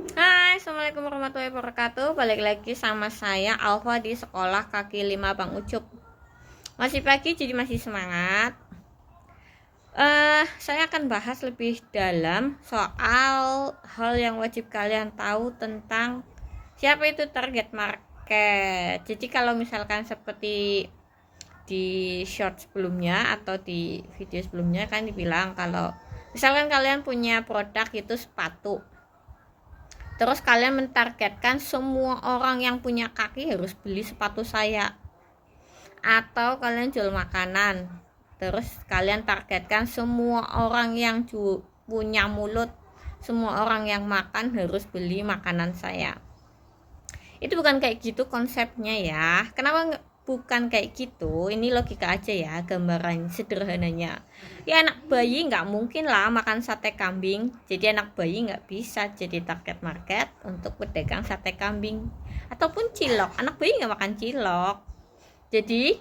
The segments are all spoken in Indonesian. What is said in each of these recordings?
Hai, Assalamualaikum warahmatullahi wabarakatuh. Balik lagi sama saya Alfa di sekolah kaki 5 Bang Ucup. Masih pagi jadi masih semangat. Saya akan bahas lebih dalam soal hal yang wajib kalian tahu tentang siapa itu target market. Jadi kalau misalkan seperti di short sebelumnya atau di video sebelumnya kan dibilang kalau misalkan kalian punya produk itu sepatu. Terus kalian mentargetkan semua orang yang punya kaki harus beli sepatu saya. Atau kalian jual makanan. Terus kalian targetkan semua orang yang punya mulut, semua orang yang makan harus beli makanan saya. Itu bukan kayak gitu konsepnya ya. Kenapa bukan kayak gitu? Ini logika aja ya, gambaran sederhananya. Ya anak bayi nggak mungkin lah makan sate kambing. Jadi anak bayi nggak bisa jadi target market untuk pedagang sate kambing ataupun cilok. Anak bayi nggak makan cilok. Jadi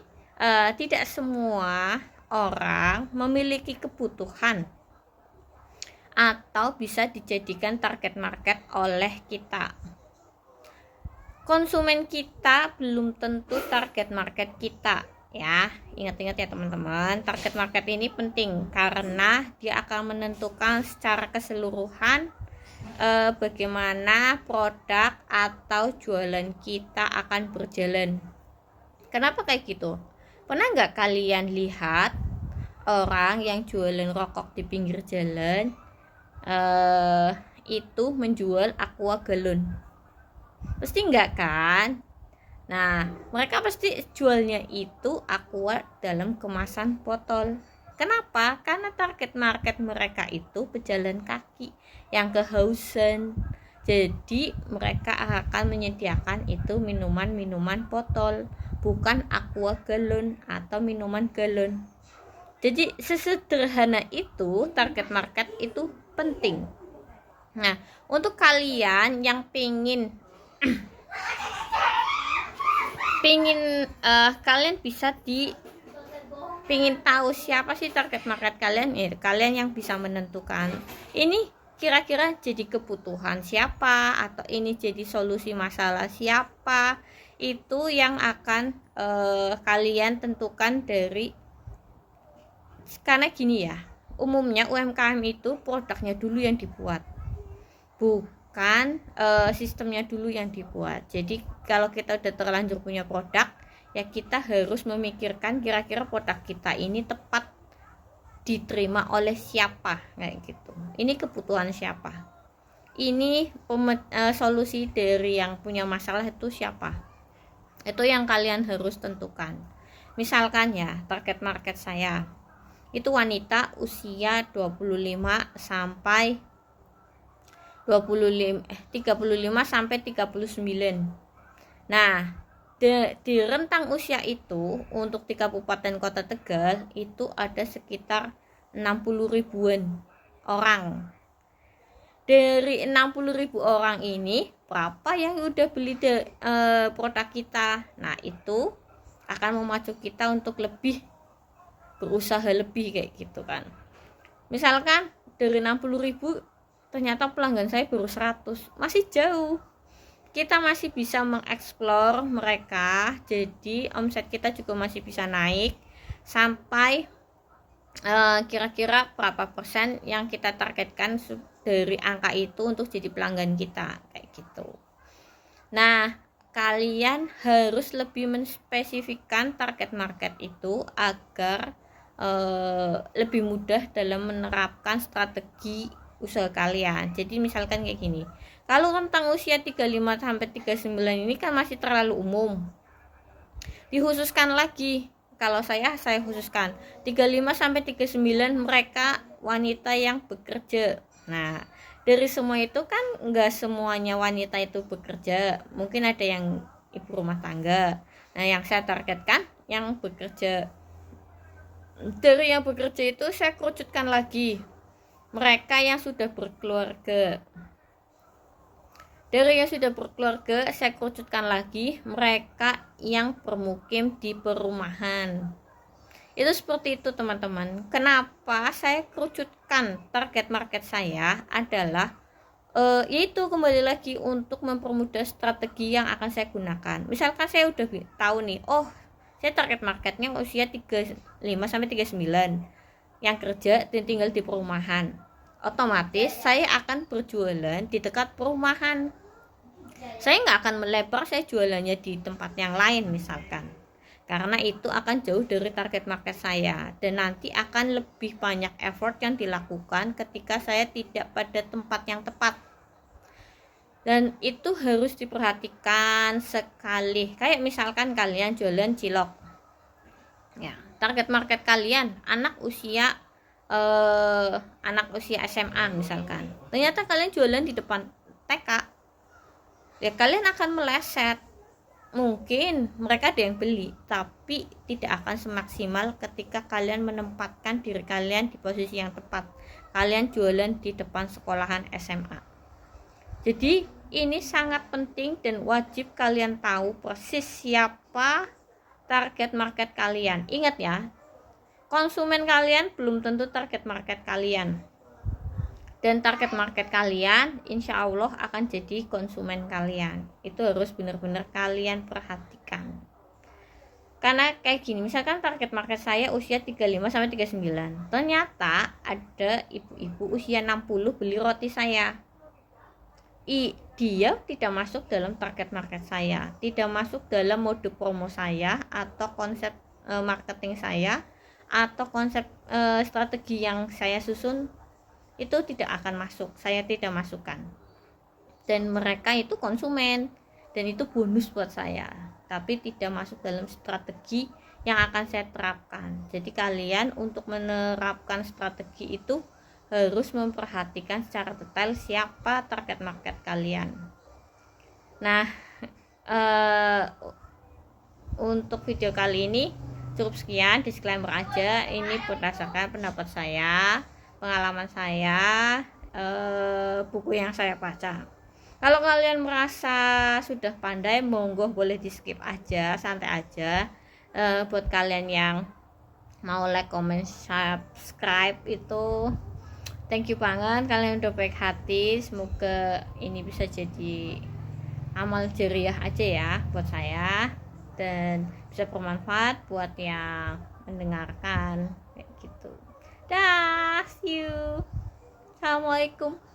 tidak semua orang memiliki kebutuhan atau bisa dijadikan target market oleh kita. Konsumen kita belum tentu target market kita ya. Ingat-ingat ya teman-teman, target market ini penting karena dia akan menentukan secara keseluruhan bagaimana produk atau jualan kita akan berjalan. Kenapa kayak gitu? Pernah nggak kalian lihat orang yang jualan rokok di pinggir jalan itu menjual aqua galon? Pasti enggak kan? Nah, mereka pasti jualnya itu aqua dalam kemasan botol. Kenapa? Karena target market mereka itu pejalan kaki yang kehausan. Jadi mereka akan menyediakan itu minuman-minuman botol, bukan aqua galon atau minuman galon. Jadi sesederhana itu target market itu penting. Nah, untuk kalian yang kalian bisa pingin tahu siapa sih target market kalian, ya kalian yang bisa menentukan ini kira-kira jadi kebutuhan siapa atau ini jadi solusi masalah siapa. Itu yang akan kalian tentukan karena gini ya, umumnya UMKM itu produknya dulu yang dibuat, bukan sistemnya dulu yang dibuat. Jadi kalau kita udah terlanjur punya produk, ya kita harus memikirkan kira-kira produk kita ini tepat diterima oleh siapa, kayak gitu. Ini kebutuhan siapa? Ini solusi dari yang punya masalah itu siapa? Itu yang kalian harus tentukan. Misalkan ya, target market saya itu wanita usia 35 sampai 35 sampai 39. Nah, di rentang usia itu untuk di Kabupaten Kota Tegal itu ada sekitar 60 ribuan orang. Dari 60 ribu orang ini berapa yang udah beli produk kita? Nah, itu akan memacu kita untuk lebih berusaha lebih kayak gitu kan. Misalkan dari 60 ribu ternyata pelanggan saya baru 100, masih jauh. Kita masih bisa mengeksplor mereka, jadi omset kita juga masih bisa naik sampai kira-kira berapa persen yang kita targetkan dari angka itu untuk jadi pelanggan kita, kayak gitu. Nah, kalian harus lebih menspesifikkan target market itu agar lebih mudah dalam menerapkan strategi usaha kalian. Jadi misalkan kayak gini, kalau rentang usia 35 sampai 39 ini kan masih terlalu umum. Dikhususkan lagi, kalau saya khususkan 35 sampai 39 mereka wanita yang bekerja. Nah, dari semua itu kan enggak semuanya wanita itu bekerja. Mungkin ada yang ibu rumah tangga. Nah, yang saya targetkan yang bekerja. Dari yang bekerja itu saya kerucutkan lagi mereka yang sudah berkeluarga. Dari yang sudah berkeluarga saya kerucutkan lagi mereka yang bermukim di perumahan. Itu seperti itu teman-teman. Kenapa saya kerucutkan target market saya adalah yaitu kembali lagi untuk mempermudah strategi yang akan saya gunakan. Misalkan saya udah tahu nih, oh saya target marketnya usia 35 sampai 39 yang kerja dan tinggal di perumahan. Otomatis saya akan berjualan di dekat perumahan. Saya nggak akan melebar, saya jualannya di tempat yang lain misalkan, karena itu akan jauh dari target market saya, dan nanti akan lebih banyak effort yang dilakukan ketika saya tidak pada tempat yang tepat. Dan itu harus diperhatikan sekali. Kayak misalkan kalian jualan cilok ya, target market kalian anak usia SMA misalkan, ternyata kalian jualan di depan TK, ya kalian akan meleset. Mungkin mereka ada yang beli, tapi tidak akan semaksimal ketika kalian menempatkan diri kalian di posisi yang tepat. Kalian jualan di depan sekolahan SMA. Jadi ini sangat penting dan wajib kalian tahu persis siapa target market kalian. Ingat ya, konsumen kalian belum tentu target market kalian. Dan target market kalian insya Allah akan jadi konsumen kalian. Itu harus benar-benar kalian perhatikan. Karena kayak gini, misalkan target market saya usia 35 sampai 39. Ternyata ada ibu-ibu usia 60 beli roti saya. Dia tidak masuk dalam target market saya, tidak masuk dalam mode promo saya atau konsep marketing saya atau konsep strategi yang saya susun. Itu tidak akan masuk, saya tidak masukkan. Dan mereka itu konsumen, dan itu bonus buat saya, tapi tidak masuk dalam strategi yang akan saya terapkan. Jadi kalian untuk menerapkan strategi itu harus memperhatikan secara detail siapa target market kalian. Nah, untuk video kali ini cukup sekian, disclaimer aja, ini berdasarkan pendapat saya, pengalaman saya, buku yang saya baca. Kalau kalian merasa sudah pandai, monggo boleh di skip aja, santai aja. Buat kalian yang mau like, comment, subscribe itu thank you banget, kalian udah baik hati. Semoga ini bisa jadi amal jariah aja ya buat saya, dan bisa bermanfaat buat yang mendengarkan kayak gitu. Dah, see you. Assalamualaikum.